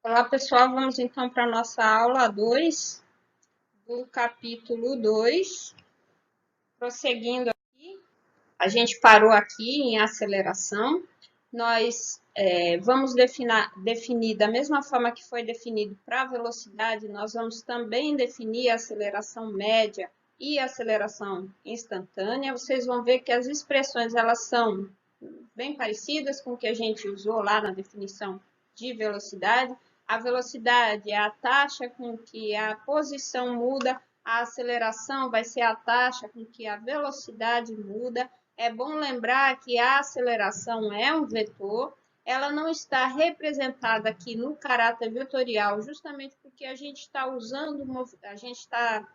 Olá, pessoal. Vamos então para a nossa aula 2 do capítulo 2. Prosseguindo aqui, a gente parou aqui em aceleração. Nós vamos definir da mesma forma que foi definido para a velocidade, nós vamos também definir a aceleração média e a aceleração instantânea. Vocês vão ver que as expressões elas são bem parecidas com o que a gente usou lá na definição de velocidade. A velocidade é a taxa com que a posição muda, a aceleração vai ser a taxa com que a velocidade muda. É bom lembrar que a aceleração é um vetor, ela não está representada aqui no caráter vetorial, justamente porque a gente está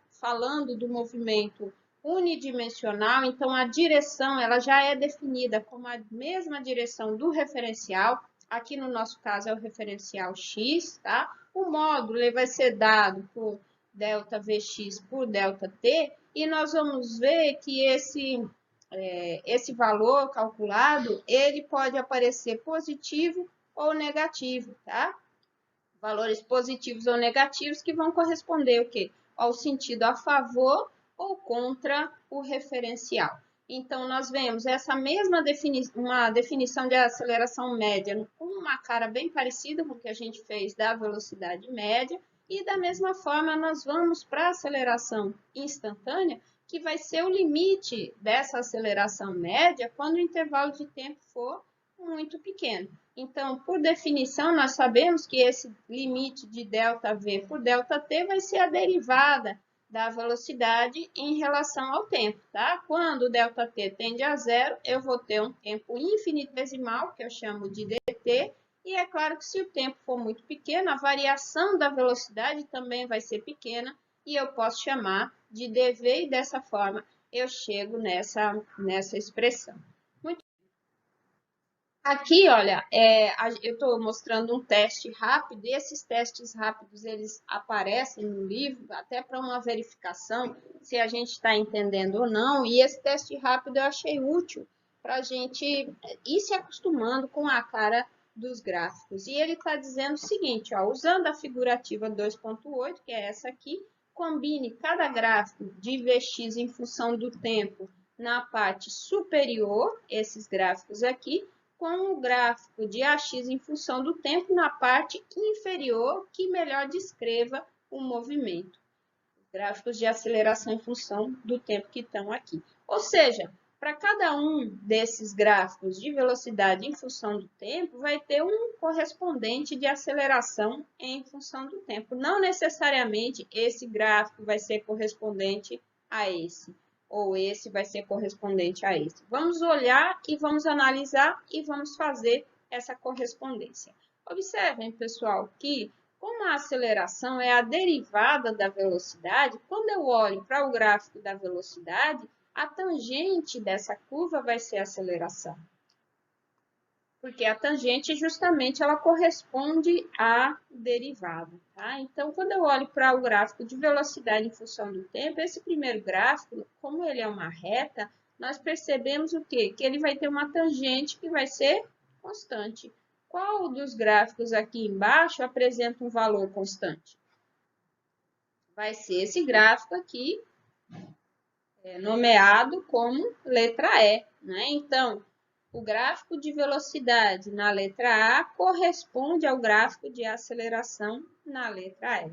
falando do movimento unidimensional, então a direção ela já é definida como a mesma direção do referencial. Aqui no nosso caso é o referencial x, tá? O módulo ele vai ser dado por delta Vx por delta T, e nós vamos ver que esse valor calculado, ele pode aparecer positivo ou negativo, tá? Valores positivos ou negativos que vão corresponder o quê? Ao sentido a favor ou contra o referencial. Então, nós vemos essa mesma definição de aceleração média com uma cara bem parecida com o que a gente fez da velocidade média, e da mesma forma nós vamos para a aceleração instantânea, que vai ser o limite dessa aceleração média quando o intervalo de tempo for muito pequeno. Então, por definição, nós sabemos que esse limite de ΔV por ΔT vai ser a derivada da velocidade em relação ao tempo, tá? Quando o ΔT tende a zero, eu vou ter um tempo infinitesimal, que eu chamo de dt, e é claro que se o tempo for muito pequeno, a variação da velocidade também vai ser pequena, e eu posso chamar de dv, e dessa forma eu chego nessa expressão. Aqui, olha, eu estou mostrando um teste rápido, e esses testes rápidos, eles aparecem no livro, até para uma verificação se a gente está entendendo ou não, e esse teste rápido eu achei útil para a gente ir se acostumando com a cara dos gráficos. E ele está dizendo o seguinte, ó, usando a figurativa 2.8, que é essa aqui, combine cada gráfico de Vx em função do tempo na parte superior, esses gráficos aqui, com o gráfico de AX em função do tempo na parte inferior, que melhor descreva o movimento. Gráficos de aceleração em função do tempo que estão aqui. Ou seja, para cada um desses gráficos de velocidade em função do tempo, vai ter um correspondente de aceleração em função do tempo. Não necessariamente esse gráfico vai ser correspondente a esse, ou esse vai ser correspondente a esse. Vamos olhar e vamos analisar e vamos fazer essa correspondência. Observem, pessoal, que como a aceleração é a derivada da velocidade, quando eu olho para o gráfico da velocidade, a tangente dessa curva vai ser a aceleração. Porque a tangente, justamente, ela corresponde à derivada. Tá? Então, quando eu olho para o gráfico de velocidade em função do tempo, esse primeiro gráfico, como ele é uma reta, nós percebemos o quê? Que ele vai ter uma tangente que vai ser constante. Qual dos gráficos aqui embaixo apresenta um valor constante? Vai ser esse gráfico aqui, nomeado como letra E. Né? Então, o gráfico de velocidade na letra A corresponde ao gráfico de aceleração na letra E.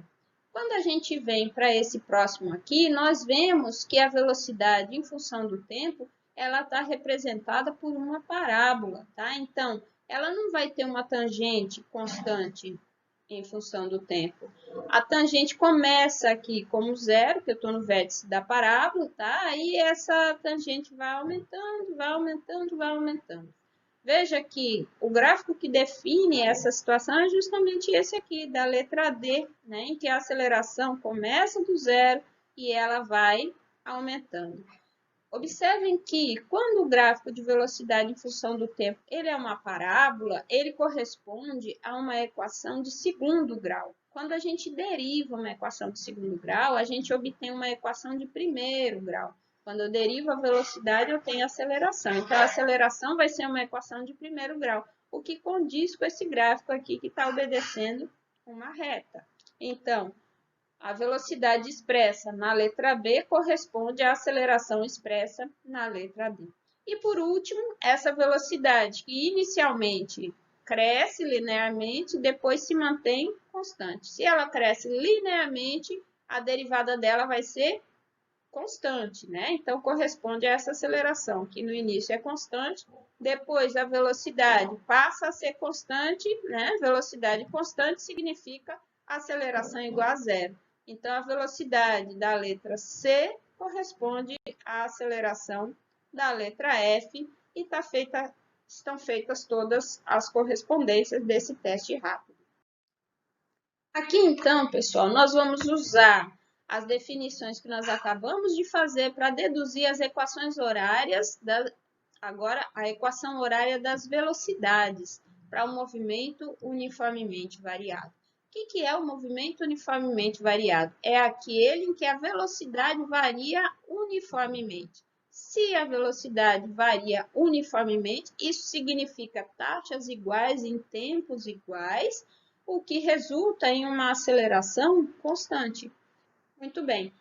Quando a gente vem para esse próximo aqui, nós vemos que a velocidade em função do tempo, ela está representada por uma parábola, tá? Então, ela não vai ter uma tangente constante em função do tempo. A tangente começa aqui como zero, que eu estou no vértice da parábola, tá? Aí essa tangente vai aumentando, vai aumentando, vai aumentando. Veja que o gráfico que define essa situação é justamente esse aqui, da letra D, né? Em que a aceleração começa do zero e ela vai aumentando. Observem que quando o gráfico de velocidade em função do tempo ele é uma parábola, ele corresponde a uma equação de segundo grau. Quando a gente deriva uma equação de segundo grau, a gente obtém uma equação de primeiro grau. Quando eu derivo a velocidade, eu tenho a aceleração. Então, a aceleração vai ser uma equação de primeiro grau, o que condiz com esse gráfico aqui que está obedecendo uma reta. Então, a velocidade expressa na letra B corresponde à aceleração expressa na letra D. E por último, essa velocidade que inicialmente cresce linearmente, depois se mantém constante. Se ela cresce linearmente, a derivada dela vai ser constante, né? Então, corresponde a essa aceleração, que no início é constante, depois a velocidade passa a ser constante, né? Velocidade constante significa aceleração igual a zero. Então, a velocidade da letra C corresponde à aceleração da letra F e estão feitas todas as correspondências desse teste rápido. Aqui, então, pessoal, nós vamos usar as definições que nós acabamos de fazer para deduzir as equações horárias, agora a equação horária das velocidades para o movimento uniformemente variado. O que é o movimento uniformemente variado? É aquele em que a velocidade varia uniformemente. Se a velocidade varia uniformemente, isso significa taxas iguais em tempos iguais, o que resulta em uma aceleração constante. Muito bem.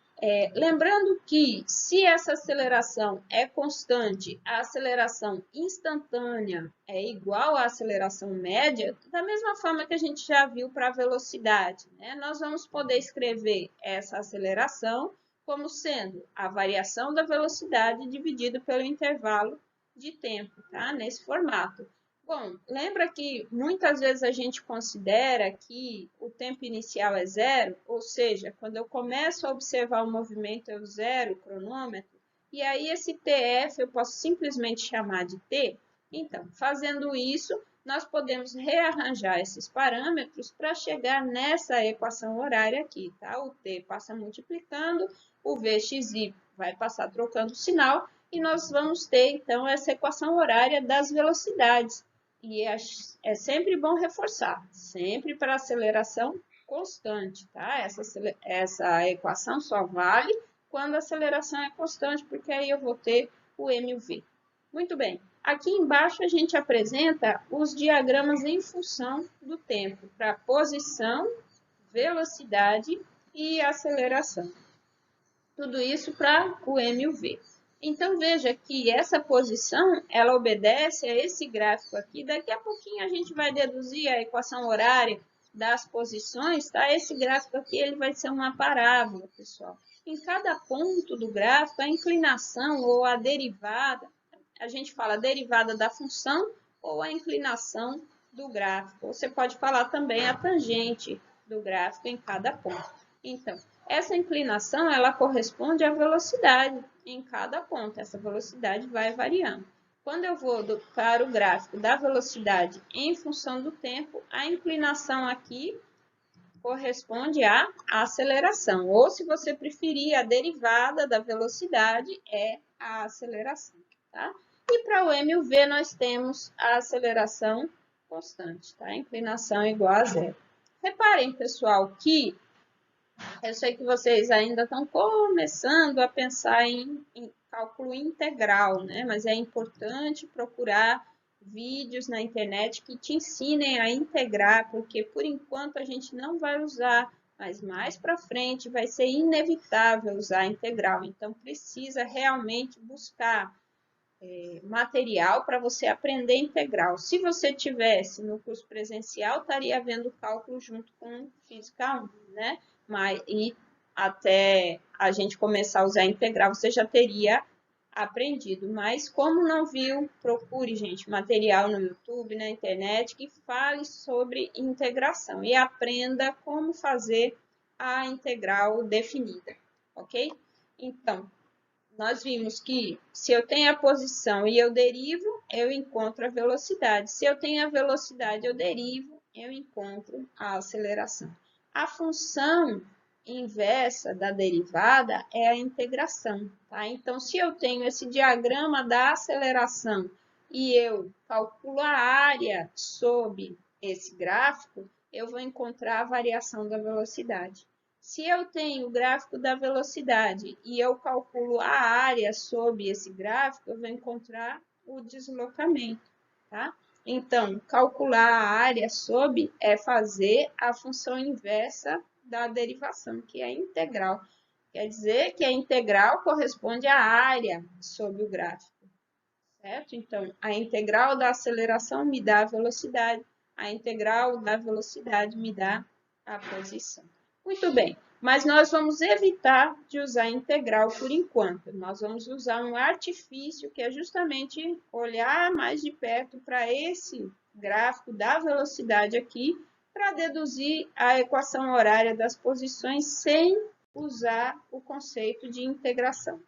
Lembrando que, se essa aceleração é constante, a aceleração instantânea é igual à aceleração média, da mesma forma que a gente já viu para a velocidade, né? Nós vamos poder escrever essa aceleração como sendo a variação da velocidade dividido pelo intervalo de tempo, tá? Nesse formato. Bom, lembra que muitas vezes a gente considera que o tempo inicial é zero, ou seja, quando eu começo a observar o movimento eu zero o cronômetro, e aí esse TF eu posso simplesmente chamar de T. Então, fazendo isso, nós podemos rearranjar esses parâmetros para chegar nessa equação horária aqui, tá? O T passa multiplicando, o VXY vai passar trocando o sinal, e nós vamos ter, então, essa equação horária das velocidades. E é sempre bom reforçar, sempre para aceleração constante, tá? Essa equação só vale quando a aceleração é constante, porque aí eu vou ter o M e o V. Muito bem, aqui embaixo a gente apresenta os diagramas em função do tempo, para posição, velocidade e aceleração. Tudo isso para o M e o V. Então, veja que essa posição, ela obedece a esse gráfico aqui. Daqui a pouquinho a gente vai deduzir a equação horária das posições, tá? Esse gráfico aqui, ele vai ser uma parábola, pessoal. Em cada ponto do gráfico, a inclinação ou a derivada, a gente fala derivada da função ou a inclinação do gráfico. Você pode falar também a tangente do gráfico em cada ponto. Então, essa inclinação, ela corresponde à velocidade em cada ponto. Essa velocidade vai variando. Quando eu vou para o gráfico da velocidade em função do tempo, a inclinação aqui corresponde à aceleração. Ou, se você preferir, a derivada da velocidade é a aceleração, tá? E para o M e o V, nós temos a aceleração constante, tá? A inclinação igual a zero. Reparem, pessoal, que eu sei que vocês ainda estão começando a pensar em cálculo integral, né? Mas é importante procurar vídeos na internet que te ensinem a integrar, porque por enquanto a gente não vai usar, mas mais para frente vai ser inevitável usar a integral. Então, precisa realmente buscar material para você aprender integral. Se você tivesse no curso presencial, estaria vendo cálculo junto com Física 1, né? E até a gente começar a usar integral, você já teria aprendido. Mas como não viu, procure, gente, material no YouTube, na internet, que fale sobre integração e aprenda como fazer a integral definida, ok? Então, nós vimos que se eu tenho a posição e eu derivo, eu encontro a velocidade. Se eu tenho a velocidade, eu derivo, eu encontro a aceleração. A função inversa da derivada é a integração, tá? Então, se eu tenho esse diagrama da aceleração e eu calculo a área sob esse gráfico, eu vou encontrar a variação da velocidade. Se eu tenho o gráfico da velocidade e eu calculo a área sob esse gráfico, eu vou encontrar o deslocamento, tá? Então, calcular a área sob é fazer a função inversa da derivação, que é integral. Quer dizer que a integral corresponde à área sob o gráfico, certo? Então, a integral da aceleração me dá a velocidade, a integral da velocidade me dá a posição. Muito bem, mas nós vamos evitar de usar integral por enquanto. Nós vamos usar um artifício que é justamente olhar mais de perto para esse gráfico da velocidade aqui, para deduzir a equação horária das posições sem usar o conceito de integração.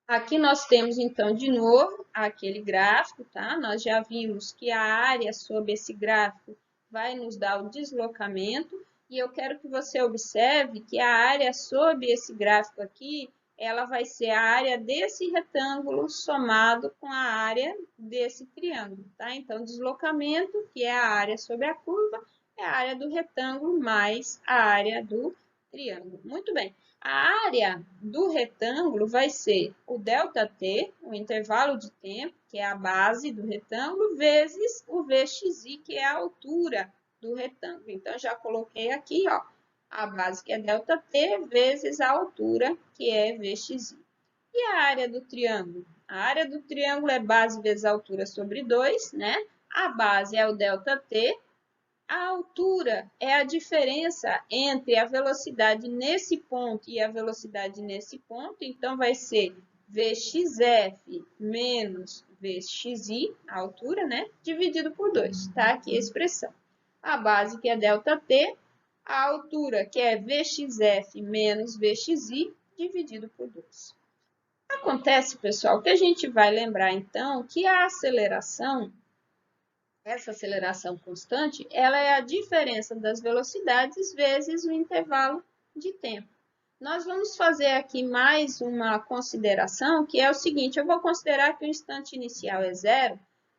Aqui nós temos, então, de novo, aquele gráfico, tá? Nós já vimos que a área sob esse gráfico vai nos dar o deslocamento, e eu quero que você observe que a área sob esse gráfico aqui, ela vai ser a área desse retângulo somado com a área desse triângulo, tá? Então, deslocamento, que é a área sobre a curva, é a área do retângulo mais a área do triângulo. Muito bem. A área do retângulo vai ser o ΔT, o intervalo de tempo, que é a base do retângulo, vezes o VXI, que é a altura do retângulo. Então, já coloquei aqui, ó, a base, que é ΔT, vezes a altura, que é VXI. E a área do triângulo? A área do triângulo é base vezes a altura sobre 2, né? A base é o ΔT. A altura é a diferença entre a velocidade nesse ponto e a velocidade nesse ponto. Então, vai ser Vxf menos Vxi, a altura, né? Dividido por 2, tá? Aqui a expressão. A base, que é ΔT, a altura, que é Vxf menos Vxi, dividido por 2. Acontece, pessoal, que a gente vai lembrar, então, que a aceleração, essa aceleração constante, ela é a diferença das velocidades vezes o intervalo de tempo. Nós vamos fazer aqui mais uma consideração, que é o seguinte: eu vou considerar que o instante inicial é 0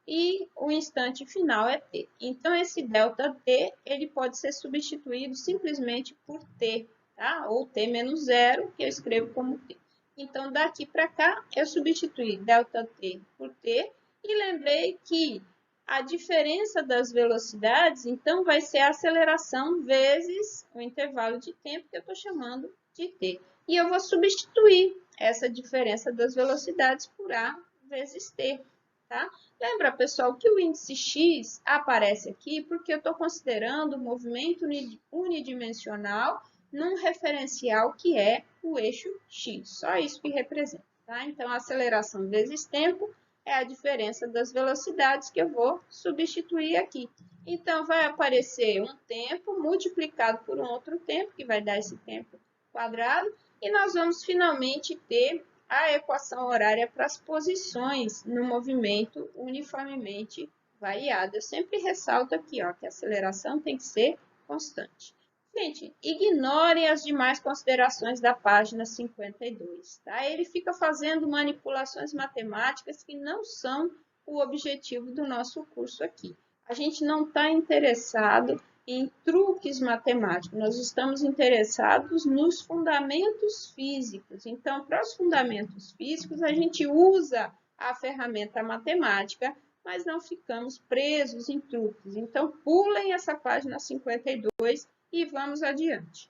e o instante final é t. Então, esse ΔT, ele pode ser substituído simplesmente por t, tá? Ou t menos 0, que eu escrevo como t. Então, daqui para cá, eu substituí ΔT por t e lembrei que a diferença das velocidades, então, vai ser a aceleração vezes o intervalo de tempo que eu estou chamando de t. E eu vou substituir essa diferença das velocidades por a vezes t, tá? Lembra, pessoal, que o índice x aparece aqui porque eu estou considerando o movimento unidimensional num referencial que é o eixo x. Só isso que representa, tá? Então, a aceleração vezes tempo é a diferença das velocidades que eu vou substituir aqui. Então, vai aparecer um tempo multiplicado por um outro tempo, que vai dar esse tempo quadrado, e nós vamos finalmente ter a equação horária para as posições no movimento uniformemente variado. Eu sempre ressalto aqui, ó, que a aceleração tem que ser constante. Gente, ignorem as demais considerações da página 52, tá? Ele fica fazendo manipulações matemáticas que não são o objetivo do nosso curso aqui. A gente não está interessado em truques matemáticos, nós estamos interessados nos fundamentos físicos. Então, para os fundamentos físicos, a gente usa a ferramenta matemática, mas não ficamos presos em truques. Então, pulem essa página 52 e vamos adiante.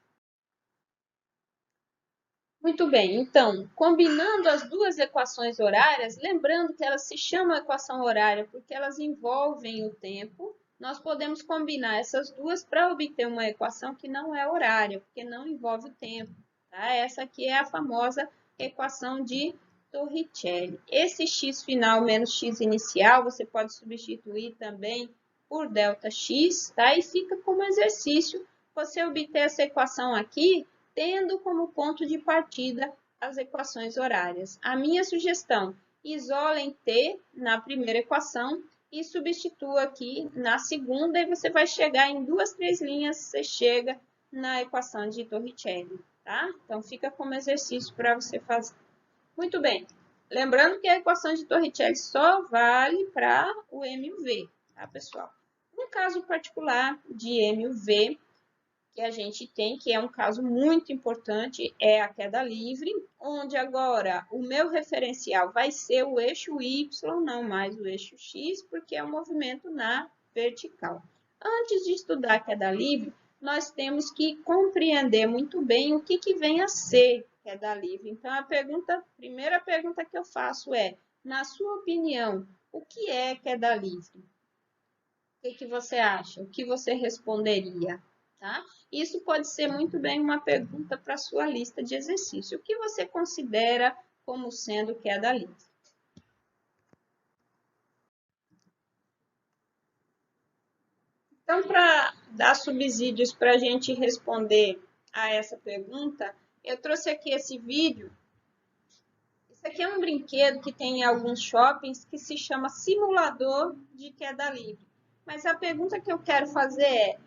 Muito bem, então, combinando as duas equações horárias, lembrando que elas se chamam equação horária porque elas envolvem o tempo, nós podemos combinar essas duas para obter uma equação que não é horária, porque não envolve o tempo, tá? Essa aqui é a famosa equação de Torricelli. Esse x final menos x inicial, você pode substituir também por ΔX, tá? E fica como exercício você obter essa equação aqui, tendo como ponto de partida as equações horárias. A minha sugestão: isolem t na primeira equação e substitua aqui na segunda, e você vai chegar em 2, 3 linhas, você chega na equação de Torricelli, tá? Então, fica como exercício para você fazer. Muito bem. Lembrando que a equação de Torricelli só vale para o MV, tá, pessoal? Um caso particular de MV, que a gente tem, que é um caso muito importante, é a queda livre, onde agora o meu referencial vai ser o eixo Y, não mais o eixo X, porque é um movimento na vertical. Antes de estudar a queda livre, nós temos que compreender muito bem o que vem a ser queda livre. Então, primeira pergunta que eu faço é, na sua opinião, o que é queda livre? O que você acha? O que você responderia? Tá? Isso pode ser muito bem uma pergunta para a sua lista de exercício. O que você considera como sendo queda livre? Então, para dar subsídios para a gente responder a essa pergunta, eu trouxe aqui esse vídeo. Isso aqui é um brinquedo que tem em alguns shoppings que se chama simulador de queda livre. Mas a pergunta que eu quero fazer é,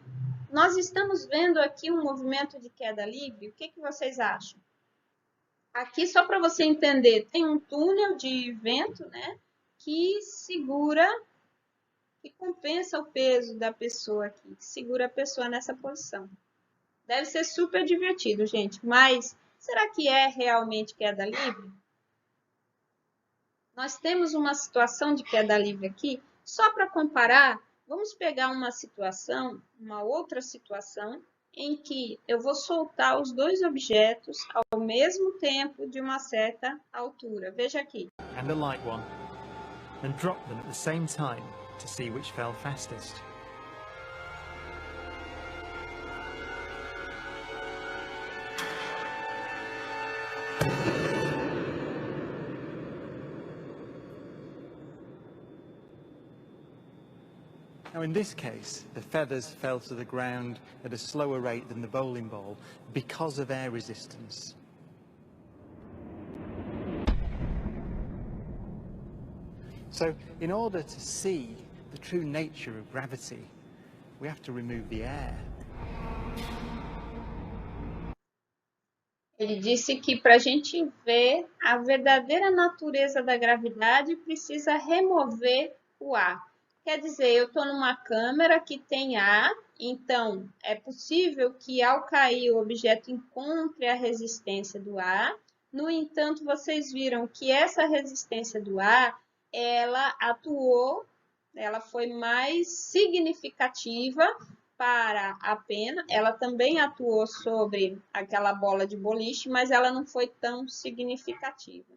nós estamos vendo aqui um movimento de queda livre? O que vocês acham? Aqui, só para você entender, tem um túnel de vento, né, que segura, que compensa o peso da pessoa aqui, que segura a pessoa nessa posição. Deve ser super divertido, gente, mas será que é realmente queda livre? Nós temos uma situação de queda livre aqui, só para comparar, vamos pegar uma situação, uma outra situação, em que eu vou soltar os dois objetos ao mesmo tempo de uma certa altura. Veja aqui. And a light one, and drop them at the same time to see which fell fastest. Now in this case, the feathers fell to the ground at a slower rate than the bowling ball because of air resistance. So in order to see the true nature of gravity, we have to remove the air. Ele disse que para a gente ver a verdadeira natureza da gravidade precisa remover o ar. Quer dizer, eu estou numa câmera que tem ar, então é possível que ao cair o objeto encontre a resistência do ar. No entanto, vocês viram que essa resistência do ar, ela foi mais significativa para a pena. Ela também atuou sobre aquela bola de boliche, mas ela não foi tão significativa.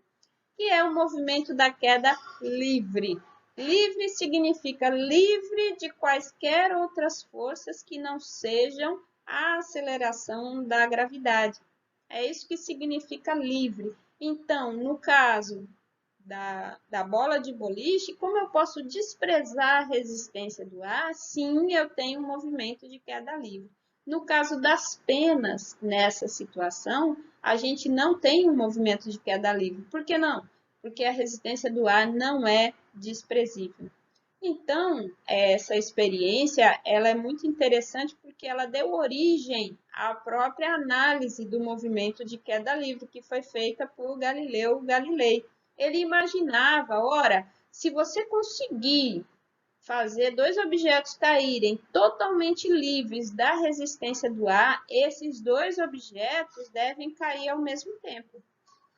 Que é o movimento da queda livre. Livre significa livre de quaisquer outras forças que não sejam a aceleração da gravidade. É isso que significa livre. Então, no caso da bola de boliche, como eu posso desprezar a resistência do ar? Sim, eu tenho um movimento de queda livre. No caso das penas, nessa situação, a gente não tem um movimento de queda livre. Por que não? Porque a resistência do ar não é desprezível. Então, essa experiência ela é muito interessante porque ela deu origem à própria análise do movimento de queda livre que foi feita por Galileu Galilei. Ele imaginava, ora, se você conseguir fazer dois objetos caírem totalmente livres da resistência do ar, esses dois objetos devem cair ao mesmo tempo.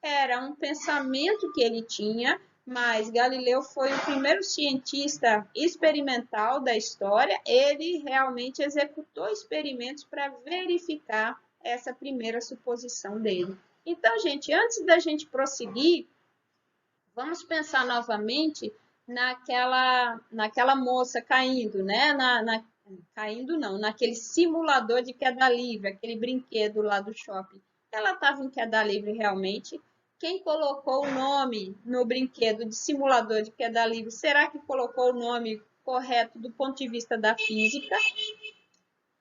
Era um pensamento que ele tinha, mas Galileu foi o primeiro cientista experimental da história. Ele realmente executou experimentos para verificar essa primeira suposição dele. Então, gente, antes da gente prosseguir, vamos pensar novamente naquela moça caindo, né? Caindo não, naquele simulador de queda livre, aquele brinquedo lá do shopping. Ela estava em queda livre realmente. Quem colocou o nome no brinquedo de simulador de queda livre, será que colocou o nome correto do ponto de vista da física?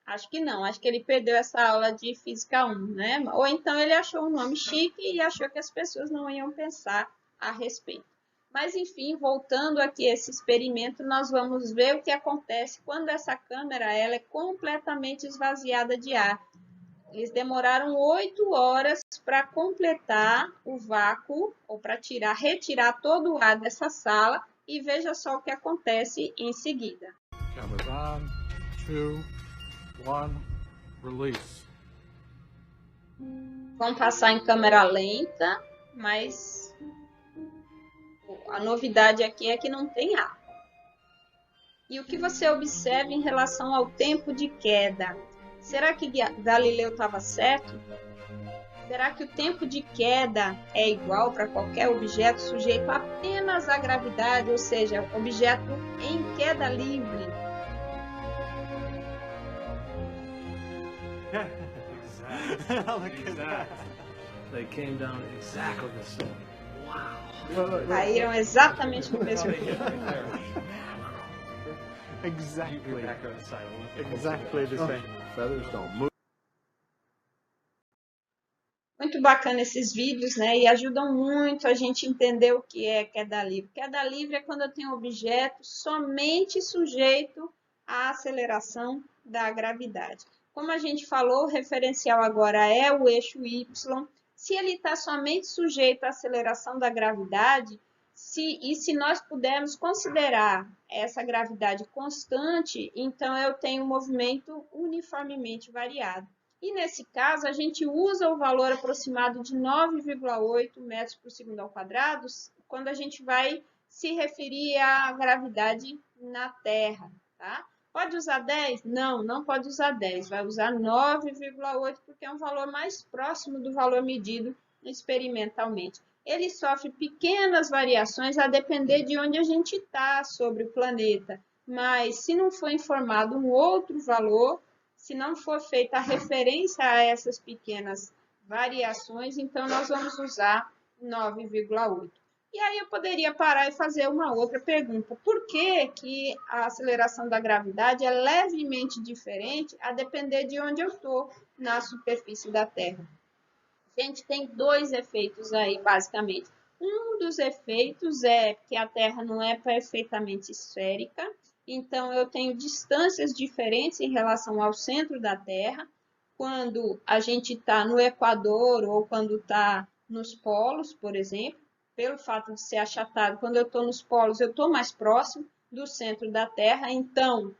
Acho que não, acho que ele perdeu essa aula de Física 1, né? Ou então ele achou um nome chique e achou que as pessoas não iam pensar a respeito. Mas, enfim, voltando aqui a esse experimento, nós vamos ver o que acontece quando essa câmera ela é completamente esvaziada de ar. Eles demoraram 8 horas para completar o vácuo, ou para retirar todo o ar dessa sala, e veja só o que acontece em seguida. Cameras on, 2, 1, Release. Vamos passar em câmera lenta, mas a novidade aqui é que não tem ar. E o que você observa em relação ao tempo de queda? Será que Galileu estava certo? Será que o tempo de queda é igual para qualquer objeto sujeito apenas à gravidade, ou seja, objeto em queda livre? Exactly. They came down exactly the same. Wow. Caíram exatamente no mesmo tempo. Exactly. Back on the side. Exactly the same. Feathers don't move. Muito bacana esses vídeos, né? E ajudam muito a gente entender o que é queda livre. Queda livre é quando eu tenho um objeto somente sujeito à aceleração da gravidade. Como a gente falou, o referencial agora é o eixo Y. Se ele está somente sujeito à aceleração da gravidade, se nós pudermos considerar essa gravidade constante, então eu tenho um movimento uniformemente variado. E nesse caso, a gente usa o valor aproximado de 9,8 metros por segundo ao quadrado quando a gente vai se referir à gravidade na Terra, tá? Pode usar 10? Não, não pode usar 10. Vai usar 9,8 porque é um valor mais próximo do valor medido experimentalmente. Ele sofre pequenas variações a depender de onde a gente está sobre o planeta. Mas se não for informado um outro valor, se não for feita a referência a essas pequenas variações, então nós vamos usar 9,8. E aí eu poderia parar e fazer uma outra pergunta. Por que que a aceleração da gravidade é levemente diferente a depender de onde eu estou na superfície da Terra? A gente tem dois efeitos aí, basicamente. Um dos efeitos é que a Terra não é perfeitamente esférica, então eu tenho distâncias diferentes em relação ao centro da Terra. Quando a gente está no Equador ou quando está nos polos, por exemplo, pelo fato de ser achatado, quando eu estou nos polos, eu estou mais próximo do centro da Terra, então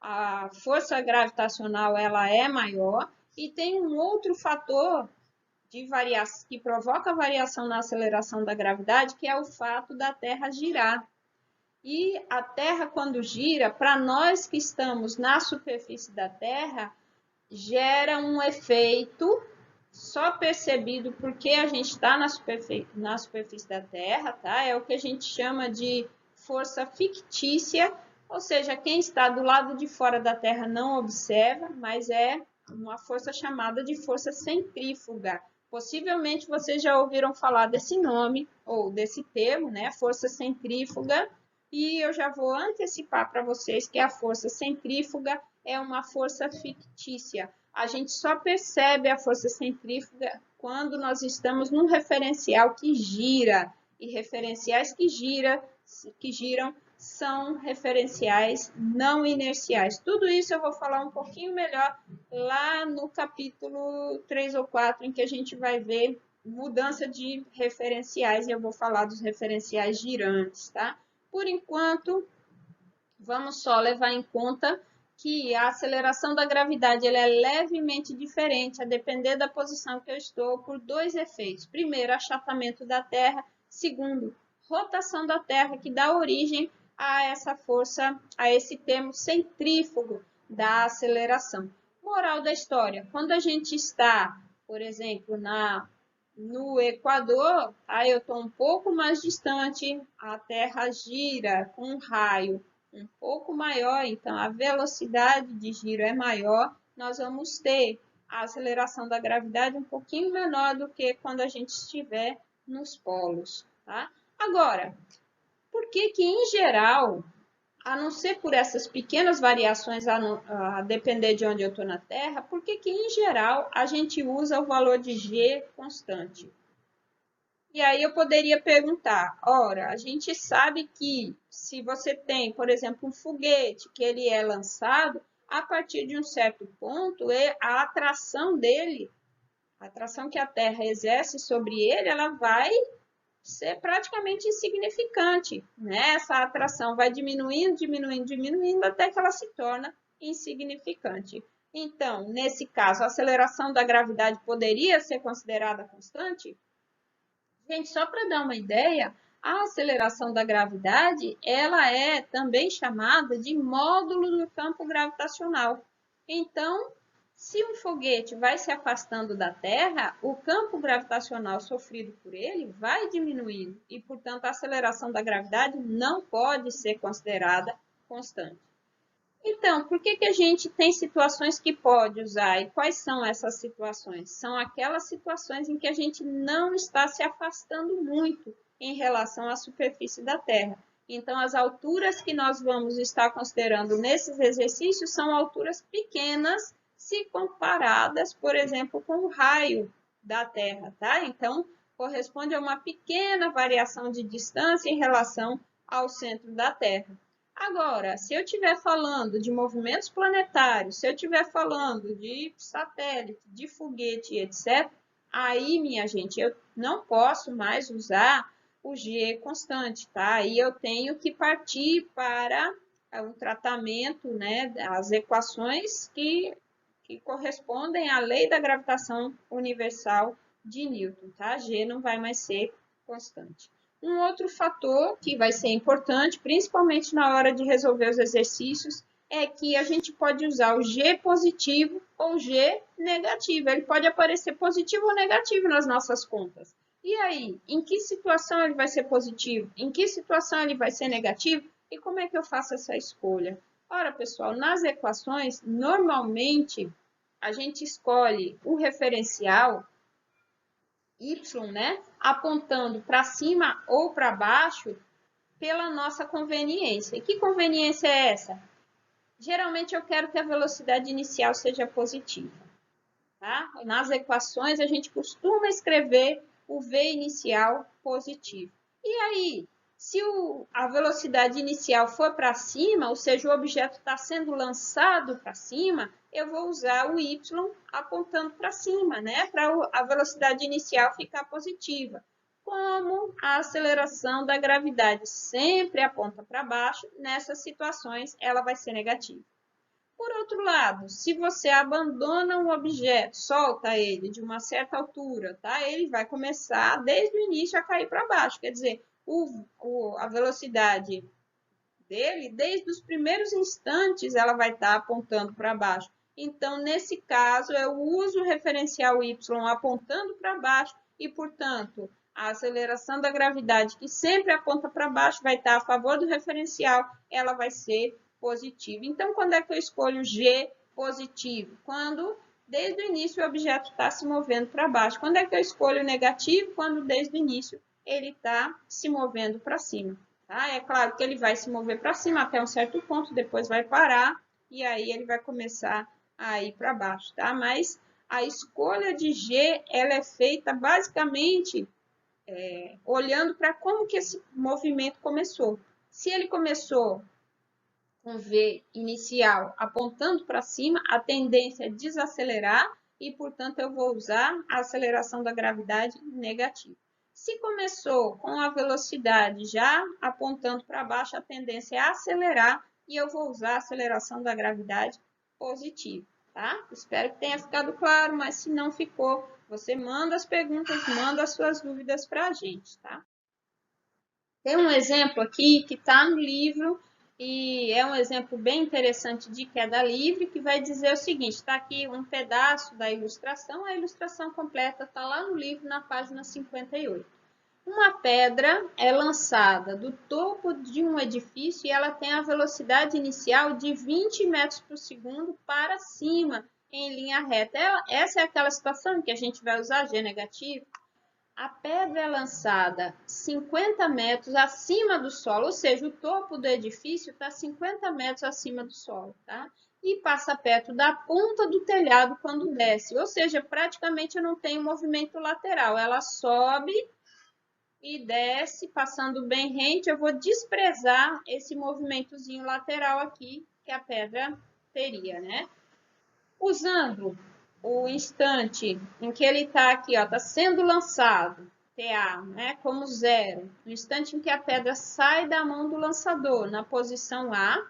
a força gravitacional ela é maior. E tem um outro fator de variação, que provoca variação na aceleração da gravidade, que é o fato da Terra girar. E a Terra, quando gira, para nós que estamos na superfície da Terra, gera um efeito só percebido porque a gente está na superfície da Terra, tá? É o que a gente chama de força fictícia, ou seja, quem está do lado de fora da Terra não observa, mas é uma força chamada de força centrífuga. Possivelmente vocês já ouviram falar desse nome ou desse termo, né? Força centrífuga. E eu já vou antecipar para vocês que a força centrífuga é uma força fictícia. A gente só percebe a força centrífuga quando nós estamos num referencial que gira. E referenciais que giram são referenciais não inerciais. Tudo isso eu vou falar um pouquinho melhor lá no capítulo 3 ou 4, em que a gente vai ver mudança de referenciais e eu vou falar dos referenciais girantes, tá? Por enquanto, vamos só levar em conta que a aceleração da gravidade ela é levemente diferente a depender da posição que eu estou por dois efeitos. Primeiro, achatamento da Terra. Segundo, rotação da Terra, que dá origem a essa força, a esse termo centrífugo da aceleração. Moral da história, quando a gente está, por exemplo, no Equador, aí eu estou um pouco mais distante, a Terra gira com um raio um pouco maior, então a velocidade de giro é maior, nós vamos ter a aceleração da gravidade um pouquinho menor do que quando a gente estiver nos polos, tá? Agora, por que que em geral, a não ser por essas pequenas variações a depender de onde eu estou na Terra, por que que em geral a gente usa o valor de G constante? E aí eu poderia perguntar, ora, a gente sabe que se você tem, por exemplo, um foguete que ele é lançado, a partir de um certo ponto, a atração dele, a atração que a Terra exerce sobre ele, ela vai ser praticamente insignificante, né? Essa atração vai diminuindo, diminuindo, diminuindo, até que ela se torna insignificante. Então, nesse caso, a aceleração da gravidade poderia ser considerada constante? Gente, só para dar uma ideia, a aceleração da gravidade, ela é também chamada de módulo do campo gravitacional. Então, se um foguete vai se afastando da Terra, o campo gravitacional sofrido por ele vai diminuindo e, portanto, a aceleração da gravidade não pode ser considerada constante. Então, por que a gente tem situações que pode usar? E quais são essas situações? São aquelas situações em que a gente não está se afastando muito em relação à superfície da Terra. Então, as alturas que nós vamos estar considerando nesses exercícios são alturas pequenas se comparadas, por exemplo, com o raio da Terra, tá? Então, corresponde a uma pequena variação de distância em relação ao centro da Terra. Agora, se eu estiver falando de movimentos planetários, se eu estiver falando de satélite, de foguete, etc., aí, minha gente, eu não posso mais usar o G constante, tá? Aí eu tenho que partir para o tratamento, né, das equações que correspondem à lei da gravitação universal de Newton, tá? G não vai mais ser constante. Um outro fator que vai ser importante, principalmente na hora de resolver os exercícios, é que a gente pode usar o G positivo ou G negativo. Ele pode aparecer positivo ou negativo nas nossas contas. E aí, em que situação ele vai ser positivo? Em que situação ele vai ser negativo? E como é que eu faço essa escolha? Ora, pessoal, nas equações, normalmente a gente escolhe o referencial y, né, apontando para cima ou para baixo pela nossa conveniência. E que conveniência é essa? Geralmente eu quero que a velocidade inicial seja positiva. Tá? Nas equações a gente costuma escrever o v inicial positivo. E aí, se a velocidade inicial for para cima, ou seja, o objeto está sendo lançado para cima, eu vou usar o y apontando para cima, né? Para a velocidade inicial ficar positiva. Como a aceleração da gravidade sempre aponta para baixo, nessas situações ela vai ser negativa. Por outro lado, se você abandona um objeto, solta ele de uma certa altura, tá? Ele vai começar desde o início a cair para baixo. Quer dizer, a velocidade dele, desde os primeiros instantes, ela vai estar apontando para baixo. Então, nesse caso, eu uso o referencial y apontando para baixo e, portanto, a aceleração da gravidade, que sempre aponta para baixo, vai estar a favor do referencial, ela vai ser positiva. Então, quando é que eu escolho G positivo? Quando, desde o início, o objeto está se movendo para baixo. Quando é que eu escolho negativo? Quando, desde o início, ele está se movendo para cima. Tá? É claro que ele vai se mover para cima até um certo ponto, depois vai parar e aí ele vai começar a ir para baixo, tá? Mas a escolha de G, ela é feita basicamente olhando para como que esse movimento começou. Se ele começou com V inicial apontando para cima, a tendência é desacelerar e, portanto, eu vou usar a aceleração da gravidade negativa. Se começou com a velocidade já apontando para baixo, a tendência é acelerar e eu vou usar a aceleração da gravidade positiva, tá? Espero que tenha ficado claro, mas se não ficou, você manda as perguntas, manda as suas dúvidas para a gente, tá? Tem um exemplo aqui que está no livro e é um exemplo bem interessante de queda livre, que vai dizer o seguinte, está aqui um pedaço da ilustração, a ilustração completa está lá no livro, na página 58. Uma pedra é lançada do topo de um edifício e ela tem a velocidade inicial de 20 metros por segundo para cima, em linha reta. Essa é aquela situação em que a gente vai usar G negativo. A pedra é lançada 50 metros acima do solo, ou seja, o topo do edifício está 50 metros acima do solo, tá? E passa perto da ponta do telhado quando desce, ou seja, praticamente eu não tenho movimento lateral, ela sobe e desce, passando bem rente, eu vou desprezar esse movimentozinho lateral aqui que a pedra teria, né? Usando o instante em que ele está aqui, ó, está sendo lançado, TA, né, como zero, no instante em que a pedra sai da mão do lançador, na posição A,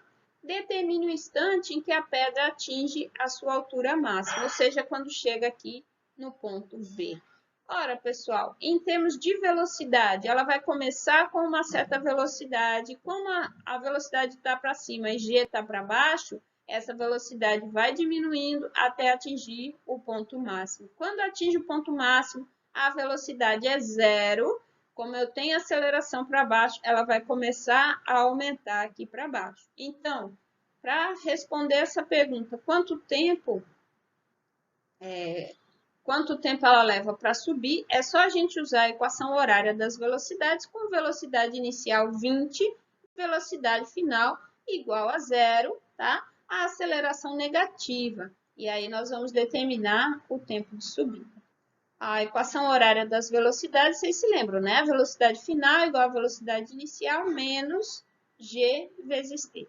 determine o instante em que a pedra atinge a sua altura máxima, ou seja, quando chega aqui no ponto B. Ora, pessoal, em termos de velocidade, ela vai começar com uma certa velocidade. Como a velocidade está para cima e G está para baixo, essa velocidade vai diminuindo até atingir o ponto máximo. Quando atinge o ponto máximo, a velocidade é zero. Como eu tenho aceleração para baixo, ela vai começar a aumentar aqui para baixo. Então, para responder essa pergunta, quanto tempo ela leva para subir, é só a gente usar a equação horária das velocidades com velocidade inicial 20, velocidade final igual a zero, tá? A aceleração negativa. E aí nós vamos determinar o tempo de subida. A equação horária das velocidades, vocês se lembram, né? A velocidade final igual a velocidade inicial menos g vezes t.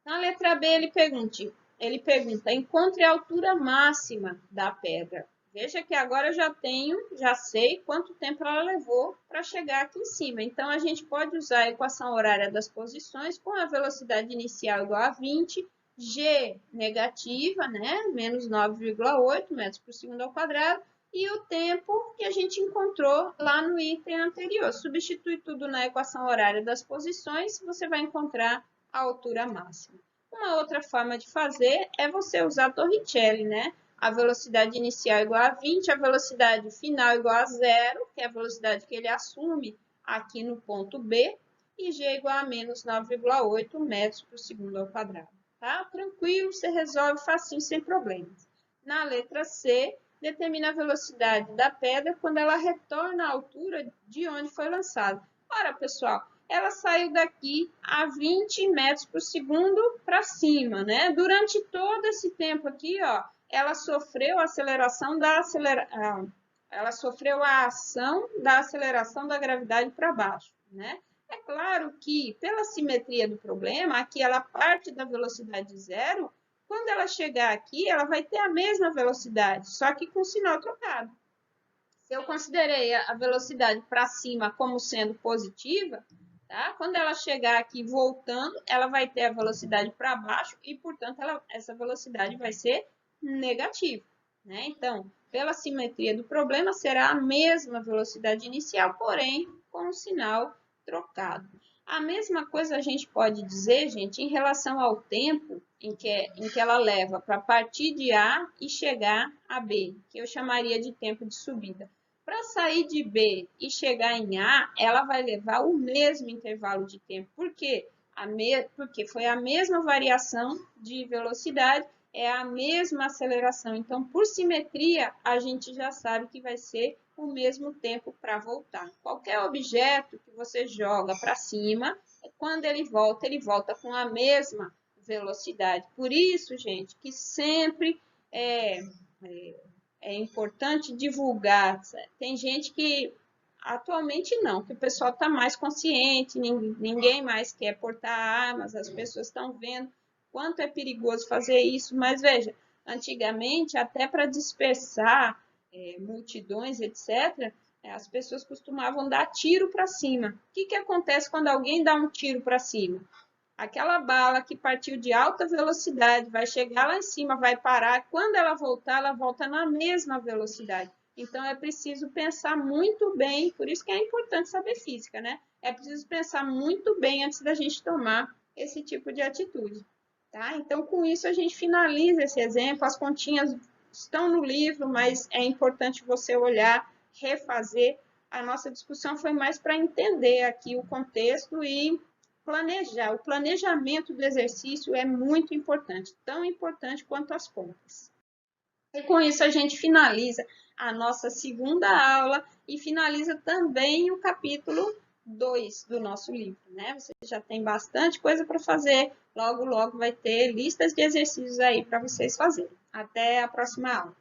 Na letra B, ele pergunta, encontre a altura máxima da pedra. Veja que agora eu já sei quanto tempo ela levou para chegar aqui em cima. Então, a gente pode usar a equação horária das posições com a velocidade inicial igual a 20, g negativa, né? Menos 9,8 metros por segundo ao quadrado, e o tempo que a gente encontrou lá no item anterior. Substitui tudo na equação horária das posições, você vai encontrar a altura máxima. Uma outra forma de fazer é você usar a Torricelli, né? A velocidade inicial igual a 20, a velocidade final igual a zero, que é a velocidade que ele assume aqui no ponto B, e g igual a menos 9,8 metros por segundo ao quadrado. Tá? Tranquilo, você resolve facinho, sem problemas. Na letra C, determina a velocidade da pedra quando ela retorna à altura de onde foi lançada. Ora, pessoal, ela saiu daqui a 20 metros por segundo para cima, né? Durante todo esse tempo aqui, ó, ela sofreu a aceleração ela sofreu a ação da aceleração da gravidade para baixo, né? É claro que, pela simetria do problema, aqui ela parte da velocidade zero. Quando ela chegar aqui, ela vai ter a mesma velocidade, só que com sinal trocado. Se eu considerei a velocidade para cima como sendo positiva, tá? Quando ela chegar aqui voltando, ela vai ter a velocidade para baixo e, portanto, essa velocidade vai ser negativa, né? Então, pela simetria do problema, será a mesma velocidade inicial, porém com o sinal trocado. A mesma coisa a gente pode dizer, gente, em relação ao tempo em que ela leva para partir de A e chegar a B, que eu chamaria de tempo de subida. Para sair de B e chegar em A, ela vai levar o mesmo intervalo de tempo. Por quê? Porque foi a mesma variação de velocidade, é a mesma aceleração. Então, por simetria, a gente já sabe que vai ser o mesmo tempo para voltar. Qualquer objeto que você joga para cima, quando ele volta com a mesma velocidade. Por isso, gente, que sempre é importante divulgar. Tem gente que atualmente não, que o pessoal está mais consciente, ninguém mais quer portar armas, as pessoas estão vendo quanto é perigoso fazer isso, mas veja, antigamente, até para dispersar multidões, etc., as pessoas costumavam dar tiro para cima. O que acontece quando alguém dá um tiro para cima? Aquela bala que partiu de alta velocidade vai chegar lá em cima, vai parar. Quando ela volta na mesma velocidade. Então, é preciso pensar muito bem, por isso que é importante saber física, né? É preciso pensar muito bem antes da gente tomar esse tipo de atitude. Tá? Então, com isso, a gente finaliza esse exemplo. As continhas estão no livro, mas é importante você olhar, refazer. A nossa discussão foi mais para entender aqui o contexto e planejar. O planejamento do exercício é muito importante, tão importante quanto as contas. E com isso, a gente finaliza a nossa segunda aula e finaliza também o capítulo 2 do nosso livro, né? Você já tem bastante coisa para fazer. Logo, logo vai ter listas de exercícios aí para vocês fazerem. Até a próxima aula.